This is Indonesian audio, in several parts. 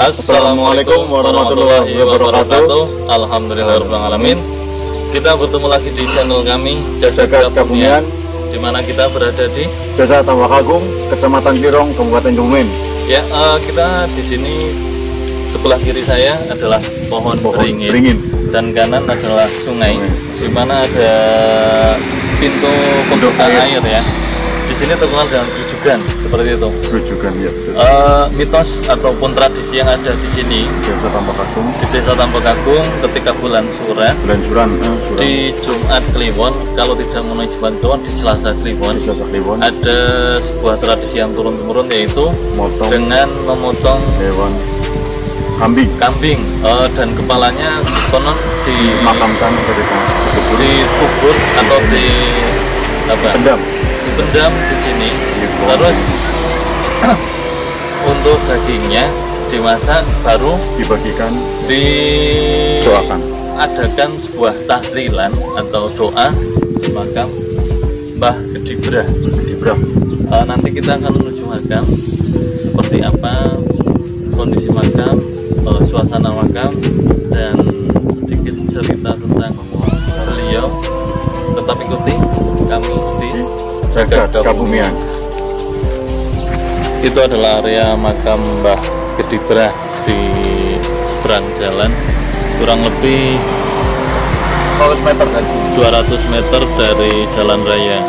Assalamualaikum warahmatullahi wabarakatuh. Alhamdulillahirrahmanirrahim. Kita bertemu lagi di channel kami Jagat Kabumian, di mana kita berada di Desa Tambakagung, Kecamatan Kirong, Kabupaten Kebumen. Ya, kita di sini sebelah kiri saya adalah pohon beringin dan kanan adalah sungai, di mana ada pintu pembukaan air ya. Di sini terkenal dengan grujugan seperti itu. Grujugan ya. Mitos ataupun tradisi yang ada di sini Desa Tambakagung. Di Desa Tambakagung ketika bulan Suran di Jumat Kliwon, kalau tidak menuju Jumat Kliwon di Selasa Kliwon, ada sebuah tradisi yang turun temurun, yaitu dengan memotong hewan kambing dan kepalanya konon dimakamkan di kubur atau dipendam di sini. Terus untuk dagingnya dimasak, baru dibagikan, didoakan, adakan sebuah tahlilan atau doa di makam Mbah Gedibrah. Nanti kita akan menuju makam, seperti apa kondisi makam, suasana makam, dan sedikit cerita tentang beliau. Tetap ikuti kami di Jagat Kabumian. Itu adalah area makam Mbah Gedibrah di seberang jalan, kurang lebih 200 meter dari jalan raya.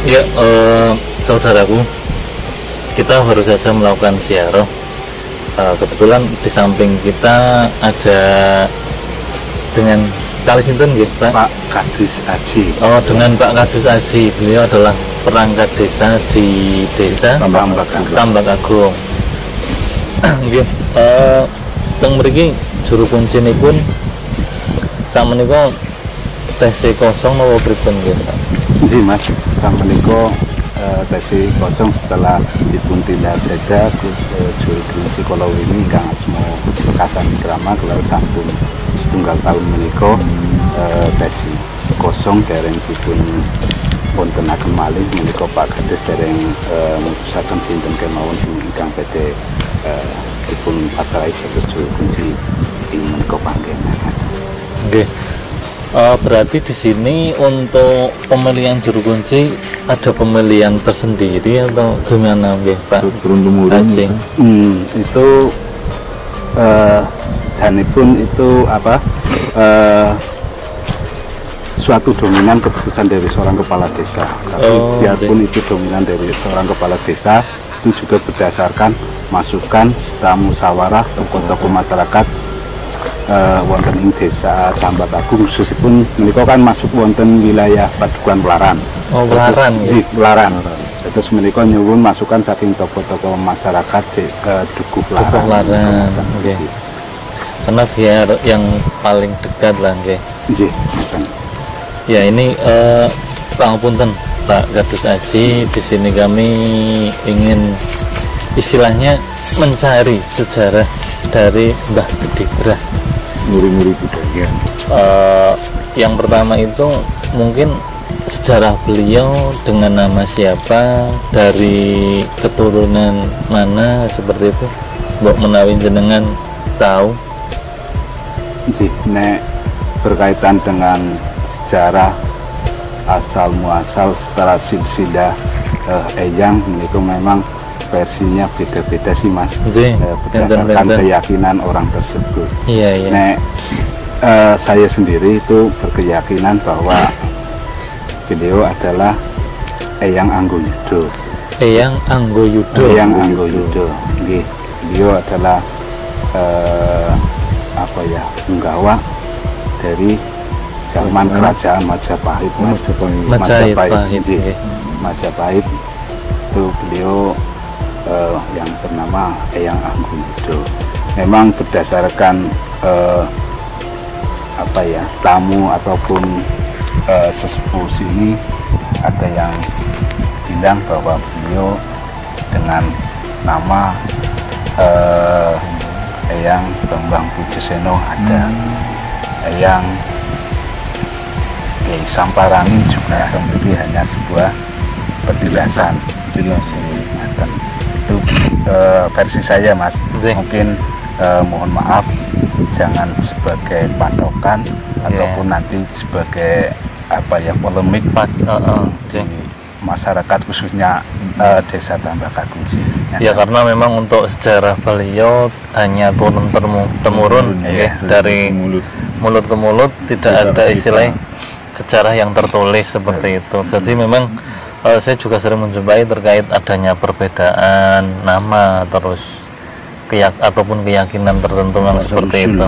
Ya, saudaraku, kita baru saja melakukan ziarah. Kebetulan di samping kita ada dengan kali sinten nggih, Pak Kadis Aji. Dengan Pak Kadis Aji. Beliau adalah perangkat desa di Desa Tambakagung. Nggih, teng mriki juru kuncinipun sakmenika TC kosong napa pripun nggih, Pak? Nggih, Mas. Sakmenika TC kosong setelah dipun tindak seda juru kunci kalau ini Kang Asmo Bekasan Drama kalau sampun setunggal tahun menika TC kosong dereng dipun wontenaken malih menika Pak Kadis dereng mutusaken sinten kemawon ingkang badhe dipun patrahi sebagai juru kunci ing menika panggenan. Nggih. Berarti di sini untuk pemilihan juru kunci ada pemilihan tersendiri atau gimana, nggih, Pak? Turun-temurun itu janipun itu apa? Suatu dominan keputusan dari seorang kepala desa. Tapi biarpun itu dominan dari seorang kepala desa, itu juga berdasarkan masukan serta musyawarah tokoh-tokoh masyarakat wonten ing Desa Tambakagung, khususipun menika kan masuk wonten wilayah Padukuhan Welaran. Welaran. Terus menika nyuwun masukan saking tokoh-tokoh masyarakat Dukuh Welaran. Okay. Karena biar yang paling dekat lah, nggih. Nggih. Ya, ini pangapunten Pak Kadis Aji, di sini kami ingin istilahnya mencari sejarah dari Mbah Gedibrah. Muri-muri budaya. Yang pertama itu mungkin sejarah beliau, dengan nama siapa, dari keturunan mana, seperti itu. Mbok menawi jenengan tahu? Nggih, nek berkaitan dengan sejarah asal muasal setelah silsilah eyang itu memang versinya beda-beda sih, Mas. Berdasarkan keyakinan orang tersebut. Iya. Nek saya sendiri itu berkeyakinan bahwa beliau adalah Eyang Angguyudo. Eyang Anggoyudo. Eyang Anggoyudo. Nggih, beliau adalah apa ya, penggawa dari zaman kerajaan Majapahit. Majapahit itu beliau yang bernama Eyang Anggoyudo. Memang berdasarkan apa ya, tamu ataupun sesepuh sini ada yang bilang bahwa beliau dengan nama Eyang Bambang Pujaseno ada, Eyang Kiai Samparangin juga, tapi hanya sebuah petilasan. Itu versi saya, Mas. Mungkin mohon maaf, jangan sebagai patokan ataupun nanti sebagai apa ya, polemik di masyarakat khususnya Desa Tambak Kagungsi. Ya, karena memang untuk sejarah beliau hanya turun temurun ya, dari mulut ke mulut, tidak ada istilah sejarah yang tertulis seperti itu. Jadi memang saya juga sering menjumpai terkait adanya perbedaan nama terus ataupun keyakinan tertentu yang seperti itu.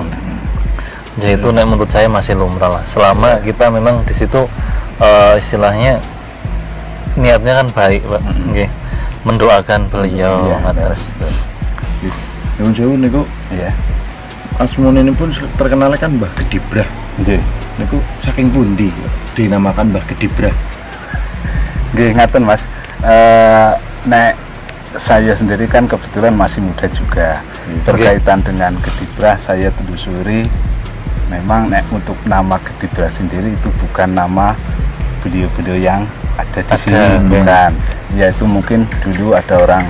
Jadi itu menurut saya masih lumrah lah, selama kita memang di situ istilahnya niatnya kan baik, Pak. Mendoakan beliau. Yang jauh niku ya. Asmone ini pun terkenal kan Mbah Gedibrah. Nggih. Niku saking pundi dinamakan Mbah Gedibrah? Nggih, ngaten, Mas. Nek saya sendiri kan kebetulan masih muda juga. Berkaitan dengan Gedibrah saya telusuri, memang untuk nama Gedibrah sendiri itu bukan nama beliau-beliau yang ada di sini, bukan. Ya, itu mungkin dulu ada orang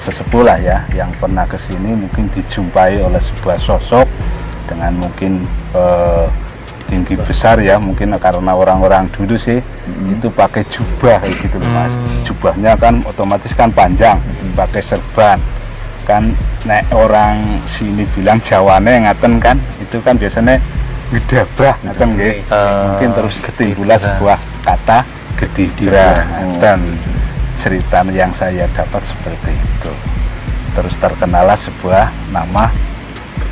sesepuh lah ya yang pernah ke sini, mungkin dijumpai oleh sebuah sosok dengan mungkin tinggi besar ya, mungkin karena orang-orang dulu sih itu pakai jubah kayak gitu loh, Mas. Jubahnya kan otomatis kan panjang, pakai serban kan. Nek orang sini bilang Jawane ngaten kan, itu kan biasanya Gedabrah ngaten nggih. Mungkin terus ketimbulah sebuah kata Gedibrah. Dan cerita yang saya dapat seperti itu. Terus terkenalah sebuah nama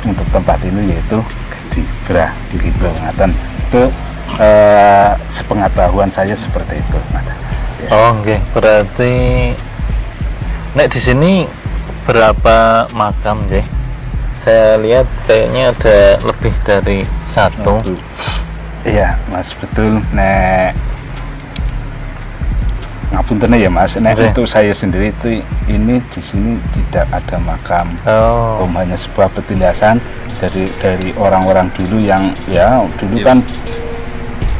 untuk tempat ini yaitu Gedibrah, gitu ngaten. Itu sepengetahuan saya seperti itu. Ya. Oh, oke. Berarti nek di sini berapa makam, deh? Saya lihat kayaknya ada lebih dari satu. Iya, Mas, betul. Nek ngapunten ya, Mas. Nek untuk saya sendiri itu ini di sini tidak ada makam. Hanya sebuah petilasan dari orang-orang dulu yang ya dulu kan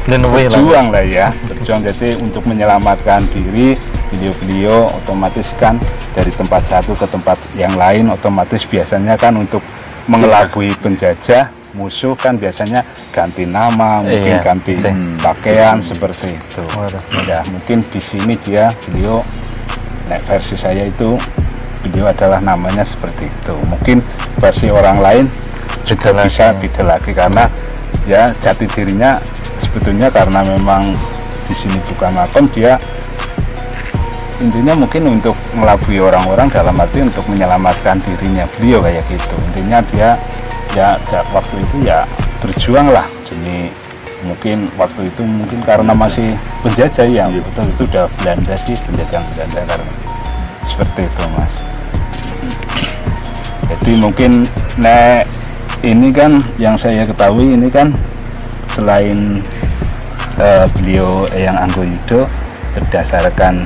berjuang lah ya, berjuang. Jadi untuk menyelamatkan diri, beliau otomatis kan dari tempat satu ke tempat yang lain, otomatis biasanya kan untuk mengelabui penjajah musuh kan biasanya ganti nama, mungkin ganti pakaian seperti itu. Ya, mungkin di sini beliau versi saya itu beliau adalah namanya seperti itu. Mungkin versi orang lain juga bisa beda lagi karena ya jati dirinya sebetulnya karena memang di sini bukan makam, dia intinya mungkin untuk melabui orang-orang dalam arti untuk menyelamatkan dirinya beliau kayak gitu. Intinya dia ya waktu itu ya berjuang lah. Jadi mungkin waktu itu mungkin karena masih penjajah yang betul itu udah Belanda sih, penjajahan Belanda karena seperti itu, Mas. Jadi mungkin ini kan yang saya ketahui ini kan selain beliau Eyang Anggoyudo berdasarkan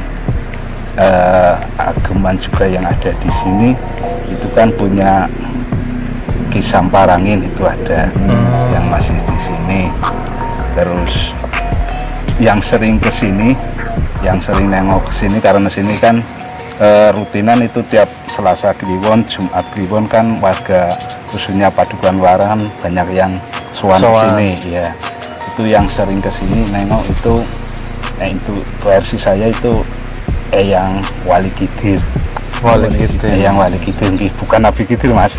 ageman juga yang ada di sini itu kan punya Ki Samparangin itu ada yang masih di sini. Terus yang sering ke sini, yang sering nengok ke sini karena sini kan rutinan itu tiap Selasa Kliwon, Jumat Kliwon kan warga khususnya Padukuhan Waran banyak yang sowan ke sini ya. Itu yang sering ke sini nengok itu itu versi saya itu Eyang Wali Kidir. Eyang Wali Kidir, bukan Nabi Kidir, Mas.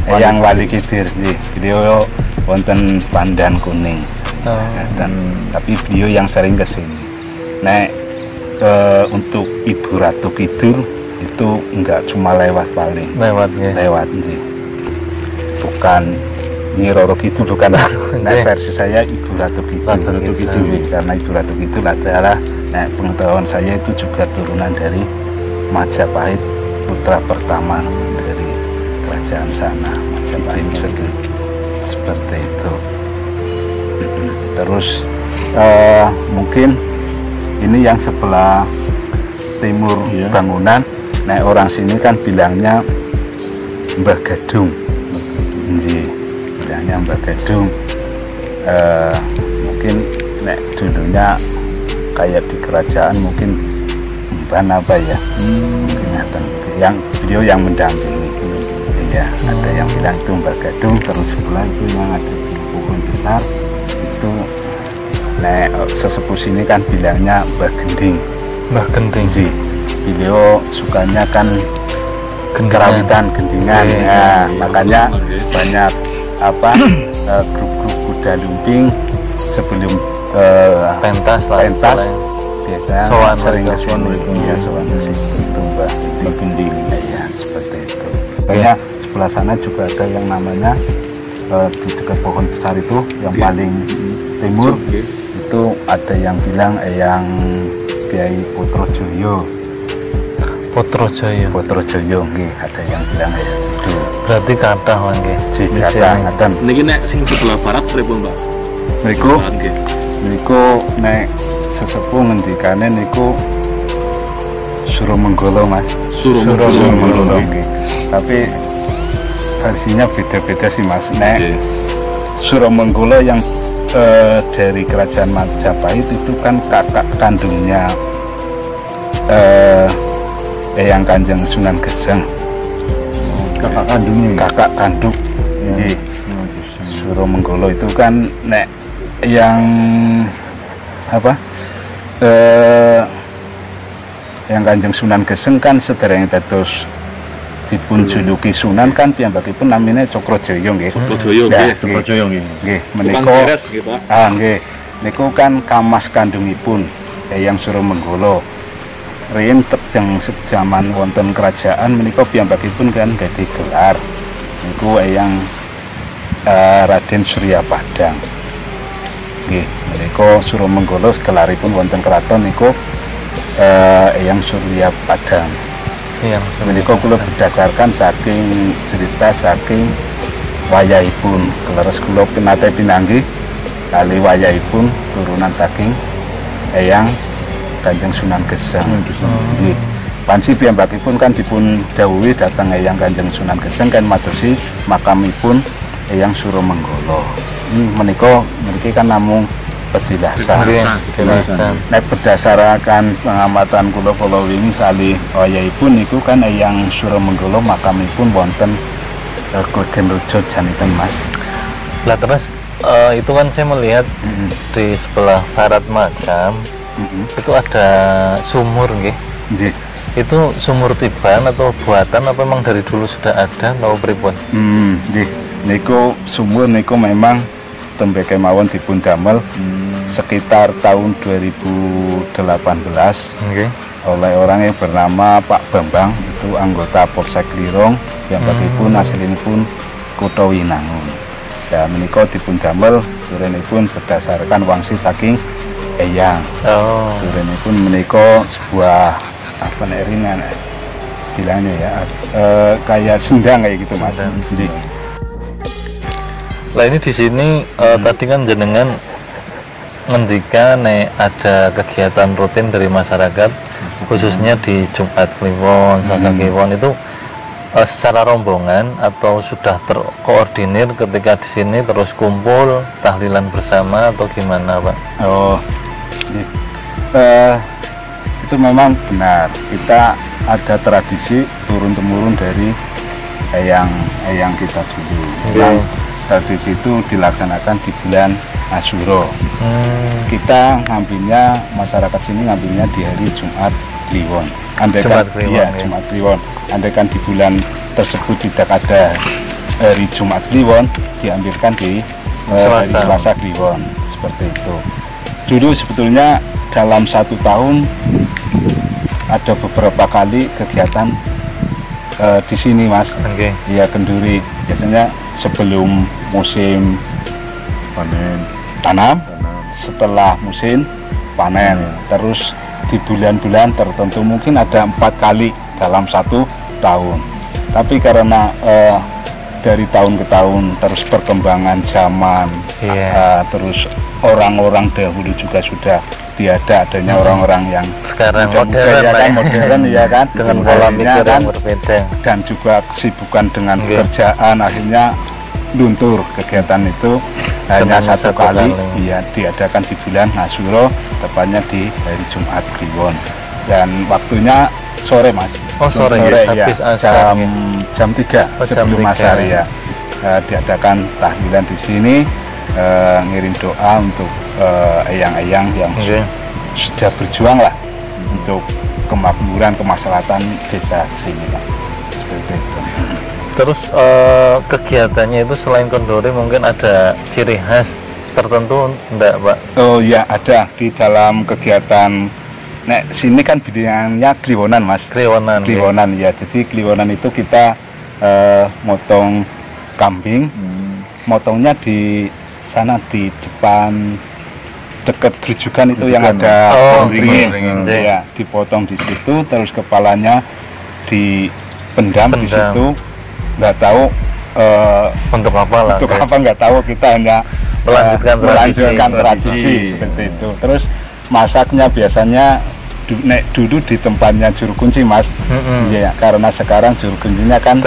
Eyang Wali Kidir, beliau wonten Pandan Kuning. Dan tapi beliau yang sering ke sini. untuk Ibu Ratu Kidul itu enggak cuma lewat paling lewat sih, bukan Nyi Roro Kidul, bukan. Nah, versi saya Ibu Ratu Kidul, karena Ibu Ratu Kidul adalah, nah, pengetahuan saya itu juga turunan dari Majapahit, putra pertama dari kerajaan sana, Majapahit, seperti itu. Terus mungkin ini yang sebelah timur bangunan, nah orang sini kan bilangnya Mbah Gadung, bilangnya Mbah Gadung. Mungkin nek dulunya kayak di kerajaan mungkin Mban apa ya, mungkin yang beliau yang mendampingi. Ya, ada yang bilang itu Mbah Gadung. Terus sebelah itu yang ada di pohon besar itu, nek sesepuh sini kan bilangnya Mbah Gending. Mbah Gending sih, beliau sukanya kan kerawitan, gendingan, ya, makanya banyak apa grup-grup kuda lumping sebelum pentas biasa sering kesini, ya sowan kesini itu Mbah Gending, ya seperti itu. Banyak sebelah sana juga ada yang namanya di dekat pohon besar itu yang paling timur itu ada yang bilang yang Kiai Putrojoyo, ada yang bilang ya itu. Berarti kathah nggih. Kathah. Niki nek sing sebelah barat pripun, Mbak? Niku nek sesepuh ngendikane niku Suromenggolo, Mas. Suromenggolo nggih. Tapi versinya beda-beda sih, Mas. Nek Suromenggolo yang dari kerajaan Majapahit itu kan kakak kandungnya Eyang Kanjeng Sunan Geseng. Kakak kandung. Jadi Suromenggolo itu kan nek yang apa? Eyang Kanjeng Sunan Geseng kan sedereng dados dipun juluki Sunan kan piyambakipun namine Cokrojoyo nggih. Cokrojoyo nggih. Nggih, menika nggih. Niku kan kamas kandungipun Eyang Suromenggolo. Riyen tejang sejaman wonten kerajaan menika piyambakipun kan gadhe gelar. Niku Eyang Raden Surya Padang. Nggih, menika Suromenggolo gelaripun wonten kraton niku Eyang Surya Padang. Menika kula berdasarkan saking cerita saking wayahipun. Leres kula nate pinanggih kali wayahipun turunan saking Eyang Kanjeng Sunan Geseng. Nggih. Panci piyambakipun kan dipun dawuhi dhateng Eyang Kanjeng Sunan Geseng kan madosi makamipun Eyang Suromenggolo. Menika mriki kan namung petilasan. Nek berdasarkan pengamatan kula wingi kali wayahipun niku kan Eyang Suromenggolo makamipun wonten Goden Rejo janiten, Mas. Lah terus itu kan saya melihat di sebelah barat makam itu ada sumur nggih. Nggih. Itu sumur tiban atau buatan apa memang dari dulu sudah ada atau pripun? Nggih. Niku sumur niku memang tembe kemawon dipun damel sekitar tahun 2018 oleh orang yang bernama Pak Bambang, itu anggota Polsek Klirong yang bagipun aslinipun Kutha Winangun. Ya menika dipun damel durenipun berdasarkan wangsit saking Eyang. Durenipun menika sebuah apa nek rene bilangnya ya kayak sendang kayak gitu, Mas. Lah ini di sini tadi kan jenengan ngendika ada kegiatan rutin dari masyarakat khususnya di Jumat Kliwon, Selasa Kliwon itu secara rombongan atau sudah terkoordinir ketika di sini terus kumpul tahlilan bersama atau gimana, Pak? Itu memang benar. Kita ada tradisi turun-temurun dari eyang kita dulu. Tradisi itu dilaksanakan di bulan Asyura. Kita ngambilnya, masyarakat sini ngambilnya di hari Jumat Kliwon. Jumat Kliwon. Andaikan di bulan tersebut tidak ada hari Jumat Kliwon, diambilkan di hari Selasa Kliwon. Seperti itu. Dulu sebetulnya dalam 1 tahun ada beberapa kali kegiatan di sini Mas. Iya, kenduri biasanya sebelum musim tanam, setelah musim panen, terus di bulan-bulan tertentu mungkin ada 4 kali dalam 1 tahun. Tapi karena dari tahun ke tahun terus perkembangan zaman, terus orang-orang dahulu juga sudah tiada, adanya orang-orang yang sekarang modern ya kan, dengan pola pikir yang berbeda, dan juga kesibukan dengan pekerjaan, akhirnya luntur kegiatan itu. Hanya satu kali ya diadakan di bulan Ngasuro, tepatnya di hari Jumat Kliwon, dan waktunya sore Mas. Sore ya, habis asar, jam 3 sebelum asar ya. Diadakan tahlilan di sini, ngirim doa untuk eyang-eyang yang sudah berjuang lah untuk kemakmuran, kemaslahatan desa sini Mas. Seperti itu. Terus kegiatannya itu selain kenduri mungkin ada ciri khas tertentu enggak Pak? Oh ya, ada di dalam kegiatan. Nek sini kan bidangnya kliwonan Mas. Kliwonan ya. Jadi kliwonan itu kita motong kambing, motongnya di sana di depan dekat gerujukan itu yang ada pohon ringin. Ya, dipotong di situ, terus kepalanya dipendam di situ. Nggak tahu untuk apa lah. Untuk apa nggak tahu, kita hanya melanjutkan tradisi seperti itu. Terus masaknya biasanya dulu di tempatnya juru kunci Mas. Ya, karena sekarang juru kuncinya kan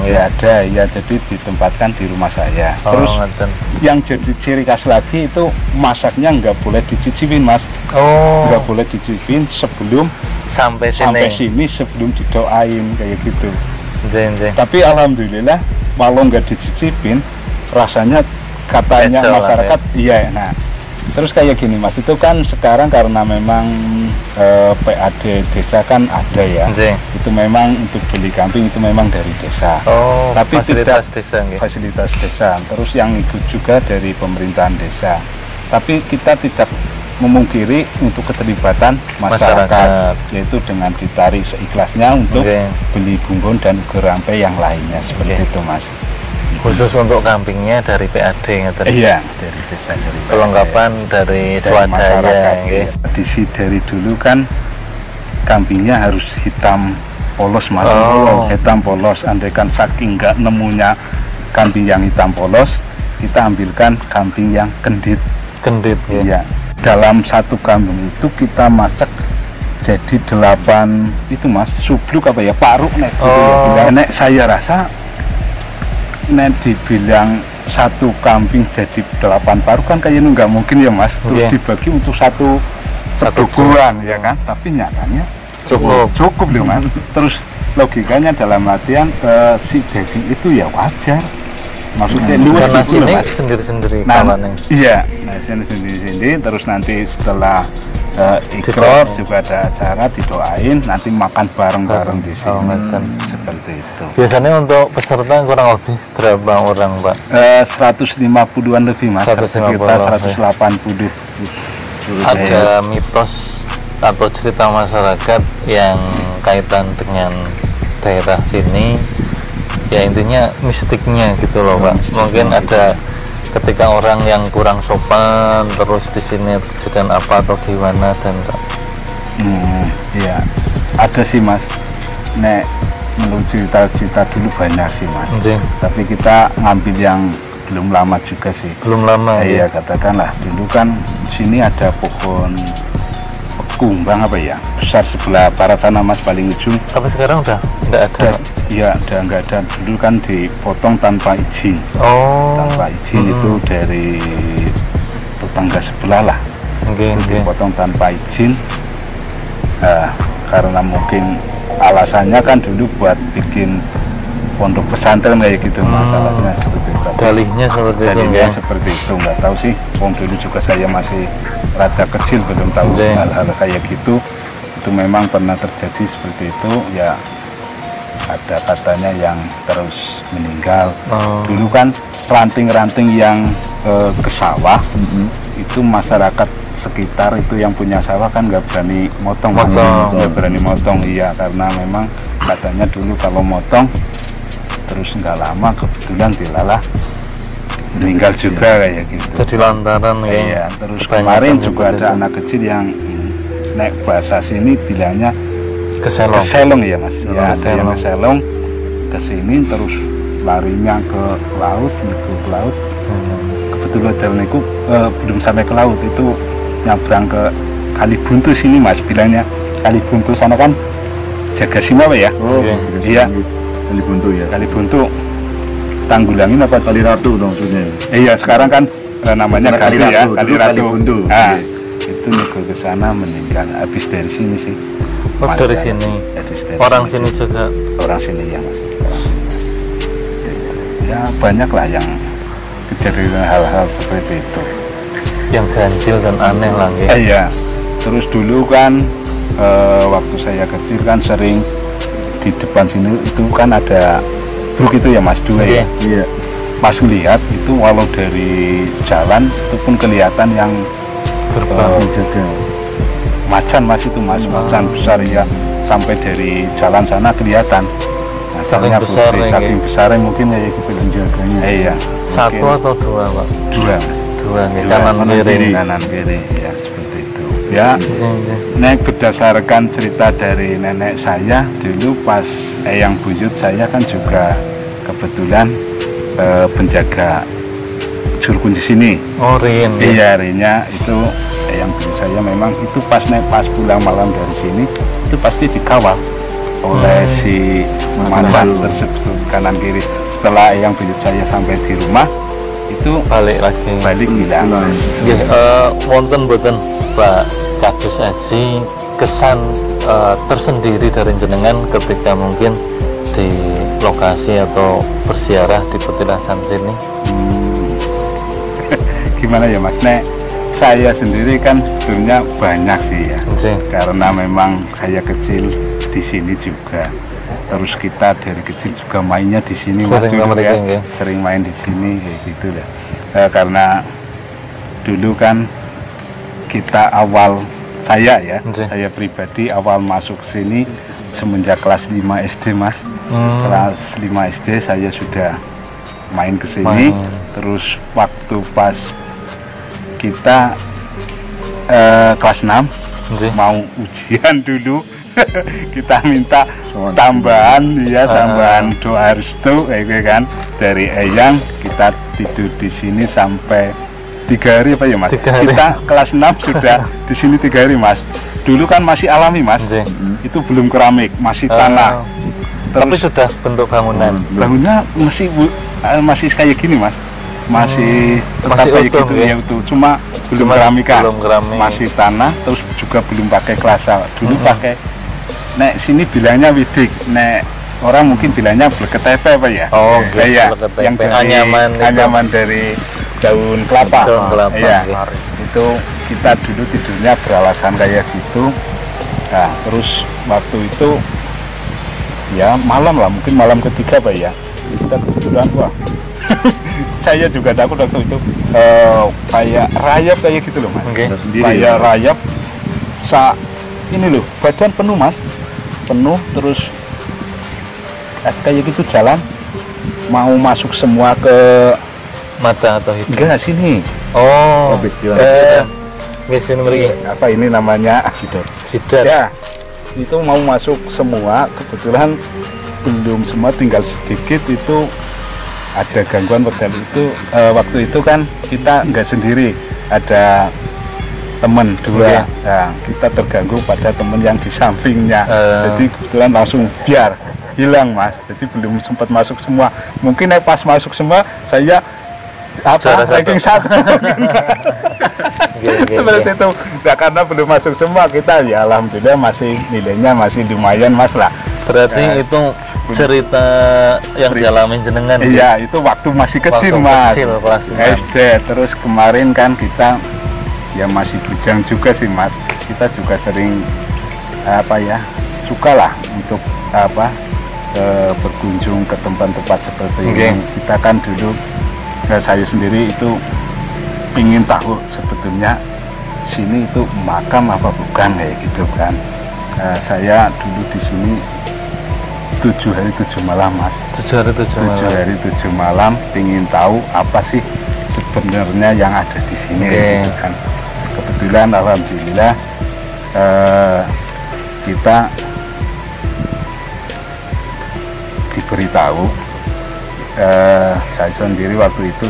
ya ada ya, jadi ditempatkan di rumah saya. Terus yang jadi ciri khas lagi itu masaknya nggak boleh dicicipin Mas. Nggak boleh dicicipin sebelum sampai sini, sebelum didoain kayak gitu. Tapi alhamdulillah walau nggak dicicipin, rasanya katanya masyarakat iya. Nah, terus kayak gini Mas, itu kan sekarang karena memang PAD desa kan ada ya. Itu memang untuk beli kambing itu memang dari desa. Tapi fasilitas desa. Fasilitas desa. Terus yang ikut juga dari pemerintahan desa. Tapi kita tidak memungkiri untuk keterlibatan masyarakat, yaitu dengan ditarik seikhlasnya untuk beli bumbon dan gerampe yang lainnya seperti itu Mas. Khusus untuk kambingnya dari PAD iya, dari desa, dari kelengkapan dari swadaya. Tradisi dari dulu kan kambingnya harus hitam polos Mas. Hitam polos, andaikan saking nggak nemunya kambing yang hitam polos, kita ambilkan kambing yang kendit ya. Dalam satu kambing itu kita masak jadi 8 itu Mas, subluk apa ya, paruk nek gitu. Nek saya rasa nek dibilang satu kambing jadi 8 paruk kan kayaknya nggak mungkin ya Mas. Terus dibagi untuk satu pedukuhan ya kan, tapi nyatanya cukup loh Mas. Terus logikanya dalam artian si daging itu ya wajar, maksudnya luas gitu loh Mas. Sendiri-sendiri iya, nah sendiri-sendiri. Terus nanti setelah ikrar juga ada acara didoain, nanti makan bareng-bareng di sini. Seperti itu. Biasanya untuk peserta kurang lebih berapa orang Pak? 150-an lebih Mas, sekitar 180. Ada mitos atau cerita masyarakat yang kaitan dengan daerah sini, ya intinya mistiknya gitu loh Pak. Mungkin ada ketika orang yang kurang sopan terus di sini kejadian apa atau gimana dan ya ada sih Mas. Nek menurut cerita dulu banyak sih Mas. Tapi kita ngambil yang belum lama juga sih. Belum lama iya, katakanlah dulu kan sini ada pohon kumbang apa ya, besar sebelah barat sana Mas, paling ujung. Tapi sekarang udah nggak ada. Iya, udah nggak ada. Dulu kan dipotong tanpa izin. Tanpa izin itu dari tetangga sebelah lah. Dipotong tanpa izin. Karena mungkin alasannya kan dulu buat bikin pondok pesantren kayak gitu, masalahnya seperti itu. Dalihnya seperti itu ya. Seperti itu, nggak tahu sih. Dulu juga saya masih rada kecil, belum tahu hal-hal kayak gitu. Itu memang pernah terjadi seperti itu ya. Ada katanya yang terus meninggal. Dulu kan ranting-ranting yang ke sawah itu masyarakat sekitar itu yang punya sawah kan nggak berani motong, nggak berani motong, iya, karena memang katanya dulu kalau motong terus nggak lama kebetulan dilalah meninggal juga kayak gitu. Jadi lantaran ya. Iya, terus kemarin juga ada anak kecil yang naik bahasa sini bilangnya keselong ya mas, ya ada yang keselong ke sini terus larinya ke laut, ke laut. Kebetulan jalan itu belum sampai ke laut, itu nyabrang ke Kali Buntu sini mas, bilangnya Kali Buntu sana kan Jagasima Pak ya. Oh iya, Kali Buntu ya. Kali Buntu Tanggulangin apa Kali Ratu maksudnya. Iya sekarang kan namanya Kali Ratu ya, Kali Ratu. Kali Buntu. Nah, itu nego ke sana meninggal habis dari sini sih. Oh, dari sini. Orang sini juga. Orang sini ya mas. Ya banyak lah yang kejadian hal-hal seperti itu. Yang ganjil dan aneh lah ya. Iya. Terus dulu kan waktu saya kecil kan sering di depan sini itu kan ada truk itu ya mas, dua ya. Iya. Mas lihat itu walau dari jalan itu pun kelihatan yang jaga. Macan mas itu mas, macan besar ya, sampai dari jalan sana kelihatan. Saking besar saking besarnya mungkin ya itu penjaganya. Iya. Satu mungkin. Atau dua pak? Dua nih, kanan kiri. Kanan kiri ya seperti itu. Ya. Nek berdasarkan cerita dari nenek saya dulu pas Eyang Buyut saya kan juga kebetulan penjaga juru kunci sini. Oh Rin. Iya Rinnya itu yang Buyut saya memang itu pas pulang malam dari sini itu pasti dikawal oleh si macan tersebut kanan kiri. Setelah Eyang Buyut saya sampai di rumah itu balik hilang. Wonten boten Pak Kadus Aji kesan tersendiri dari jenengan ketika mungkin di lokasi atau bersiarah di petilasan sini? Gimana ya mas, Nek, saya sendiri kan sebetulnya banyak sih ya, karena memang saya kecil di sini juga, terus kita dari kecil juga mainnya di sini mas, dulu ya, sering main di sini kayak gitu ya. Karena dulu kan kita awal saya pribadi awal masuk sini semenjak kelas 5 SD mas. Kelas 5 SD saya sudah main ke sini. Terus waktu pas kita kelas 6 mau ujian dulu kita minta tambahan tambahan doa restu kan dari Eyang. Kita tidur di sini sampai 3 hari apa ya mas? Kita kelas 6 sudah di sini 3 hari mas. Dulu kan masih alami mas, itu belum keramik, masih tanah. Terus, tapi sudah bentuk bangunan. Bangunnya masih kayak gini mas, masih tetap kayak gitu ya itu. Cuma belum keramikan, masih tanah. Terus juga belum pakai klasa. Dulu pakai, nek sini bilangnya widik, nek orang mungkin bilangnya bleketepe apa ya? Oh, ya, yang dari anyaman dari daun kelapa. Iya, itu kita dulu tidurnya beralasan kayak gitu. Nah, terus waktu itu ya malam lah, mungkin malam ketiga Pak ya, kita kebetulan wah saya juga takut waktu itu kayak rayap kayak gitu loh mas, kayak rayap ini loh, badan penuh mas, penuh terus kayak gitu jalan mau masuk semua ke mata atau hidung? Enggak, sini. Oh, sini beri. Apa ini namanya? Sidat. Ya, itu mau masuk semua, kebetulan belum semua, tinggal sedikit. Itu ada gangguan itu. Waktu itu kan kita nggak sendiri, ada teman dua. Nah, kita terganggu pada teman yang di sampingnya. Jadi kebetulan langsung biar hilang mas. Jadi belum sempat masuk semua. Mungkin pas masuk semua saya ranking 1 seperti itu. Nah, karena belum masuk semua kita ya alhamdulillah masih nilainya masih lumayan mas lah. Berarti itu cerita yang dialami jenengan? Iya, itu waktu masih kecil mas, kelas SD. Terus kemarin kan kita ya masih bujang juga sih mas, kita juga sering suka lah untuk berkunjung ke tempat-tempat seperti ini. Kita kan dulu saya sendiri itu ingin tahu sebetulnya sini itu makam apa bukan kayak gitu kan. Saya dulu di sini 7 hari 7 malam Mas. 7 hari 7 malam. 7 hari 7 malam ingin tahu apa sih sebenarnya yang ada di sini gitu kan. Kebetulan alhamdulillah kita diberitahu, saya sendiri waktu itu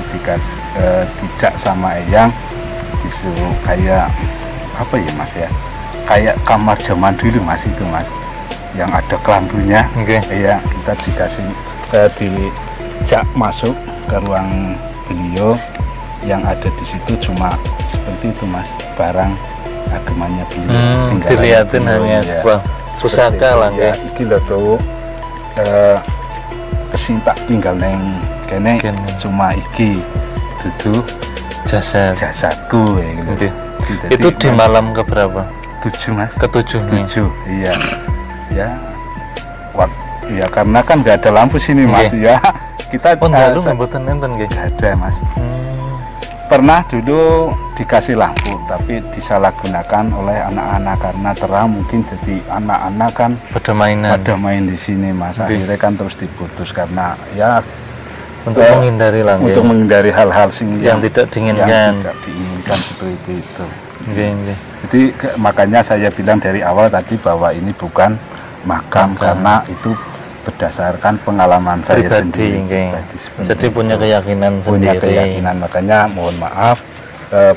dijak sama Eyang, disuruh kayak apa ya Mas ya, kayak kamar zaman dulu Mas, itu Mas yang ada kelambunya. Ya kita dikasih dijak masuk ke ruang beliau, yang ada di situ cuma seperti itu Mas, barang agamanya beliau dilihatin hanya sebuah pusaka lah ya. Iki lho tuh sing tak tinggal neng kene cuma iki dudu jasadku ya gitu. Itu di malam keberapa? 7 Mas. Ke-7 7 iya ya. Ya karena kan nggak ada lampu sini Mas ya. Kita dalu mboten nenten nggih. Ada Mas. Pernah dulu dikasih lampu tapi disalahgunakan oleh anak-anak karena terang, mungkin jadi anak-anak kan pada main di sini Mas. Akhirnya kan terus diputus karena ya untuk menghindari lah, untuk menghindari hal-hal yang tidak diinginkan seperti itu. Jadi makanya saya bilang dari awal tadi bahwa ini bukan makam karena itu berdasarkan pengalaman saya sendiri. Jadi punya keyakinan sendiri. Makanya mohon maaf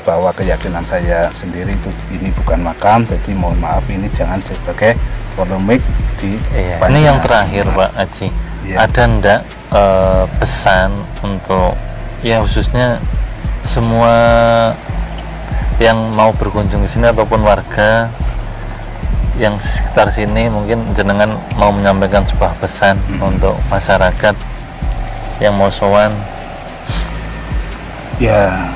bahwa keyakinan saya sendiri itu ini bukan makam. Jadi mohon maaf, ini jangan sebagai polemik di Ini yang terakhir Pak Aji, ada ndak pesan untuk ya khususnya semua yang mau berkunjung ke sini ataupun warga yang sekitar sini, mungkin jenengan mau menyampaikan sebuah pesan untuk masyarakat yang mau sowan? Ya,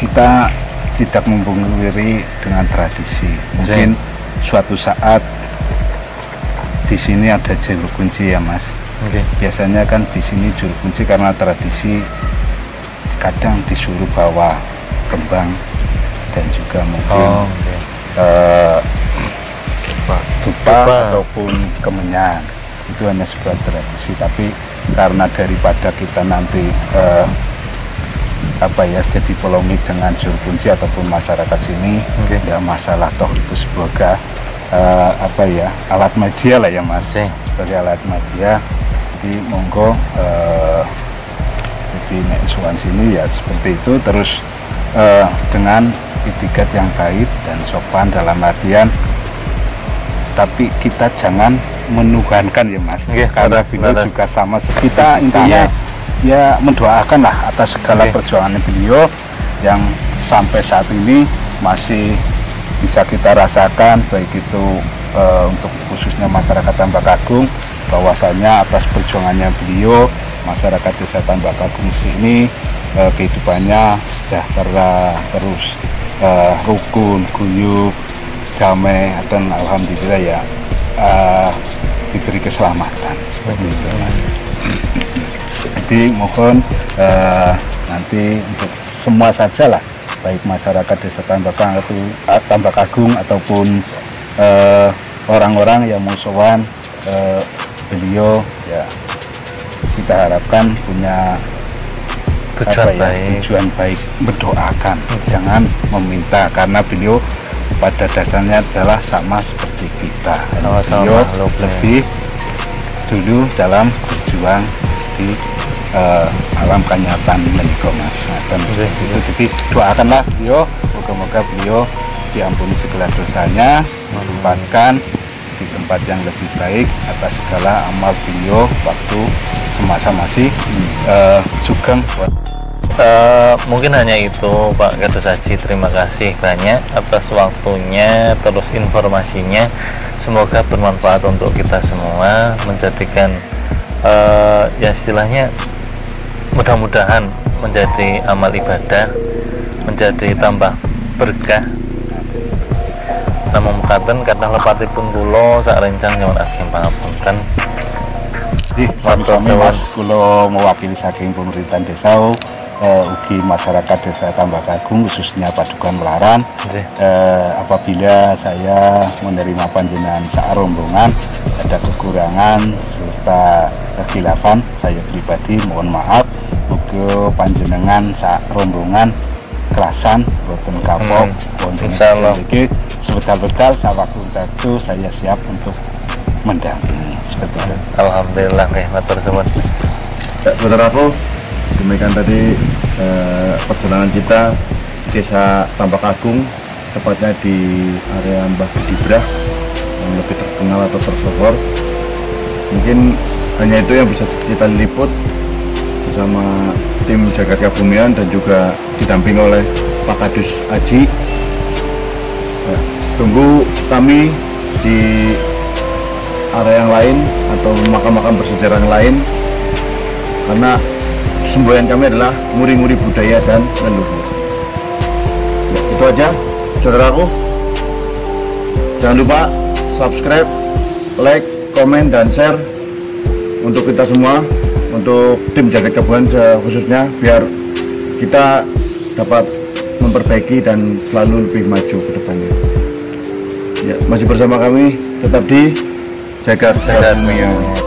kita tidak memungkiri dengan tradisi. Mungkin suatu saat di sini ada juru kunci ya Mas. Biasanya kan di sini juru kunci karena tradisi, kadang disuruh bawa kembang dan juga mungkin dupa ataupun kemenyan. Itu hanya sebuah tradisi, tapi karena daripada kita nanti jadi polemik dengan juru kunci ataupun masyarakat sini, ya masalah toh itu sebagai alat media lah ya Mas, sebagai alat media. Jadi monggo jadi nek suan sini ya seperti itu, terus dengan etiket yang baik dan sopan dalam artian, tapi kita jangan menuhankan ya Mas, karena beliau juga sama seperti kita. Intinya ya mendoakan lah atas segala perjuangan beliau yang sampai saat ini masih bisa kita rasakan, baik itu untuk khususnya masyarakat Tambak Agung, bahwasanya atas perjuangannya beliau masyarakat desa Tambak Agung ini kehidupannya sejahtera, terus rukun, guyup, damai, dan alhamdulillah ya diberi keselamatan seperti itu. Jadi mohon nanti untuk semua saja lah, baik masyarakat desa Tambak Agung ataupun orang-orang yang mau sowan beliau, ya kita harapkan punya tujuan baik, mendoakan, jangan meminta, karena beliau pada dasarnya adalah sama seperti kita. Beliau lebih dulu dalam berjuang di alam kenyataan menikah Mas. Dan itu, jadi doakanlah beliau, moga-moga beliau diampuni segala dosanya, ditempatkan di tempat yang lebih baik atas segala amal beliau waktu semasa masih sugeng. Mungkin hanya itu Pak Gatus Haji, terima kasih banyak atas waktunya, terus informasinya. Semoga bermanfaat untuk kita semua, menjadikan ya istilahnya mudah-mudahan menjadi amal ibadah, menjadi tambah berkah. Namun mekaten kata lepatipun kula sak rencang nyuwun ageng pangapunten. Sami-sami Mas, kula mewakili saking pemerintahan desa ugi masyarakat Desa Tambak Agung khususnya Padukan Welaran, apabila saya menerima panjenengan sak rombongan ada kekurangan serta kekhilafan, saya pribadi mohon maaf. Uga panjenengan sak rombongan kelasan boten kapok, insyaallah sebetal-betal sewaktu-waktu saya siap untuk mendampingi seperti itu. Alhamdulillah, matur suwun. Saudaraku, demikian tadi perjalanan kita di Desa Tambak Agung, tepatnya di area Mbah Gedibrah yang lebih terkenal atau tersohor. Mungkin hanya itu yang bisa kita liput bersama tim Jagat Kebumian dan juga didampingi oleh Pak Kadus Aji. Tunggu kami di area yang lain atau makam-makam bersejarah yang lain, karena semboyan kami adalah muri-muri budaya dan leluhur. Ya, itu aja saudaraku. Jangan lupa subscribe, like, komen, dan share untuk kita semua, untuk tim Jagat Kebumian khususnya, biar kita dapat memperbaiki dan selalu lebih maju ke depannya. Ya, masih bersama kami tetap di Jagat Kebumian.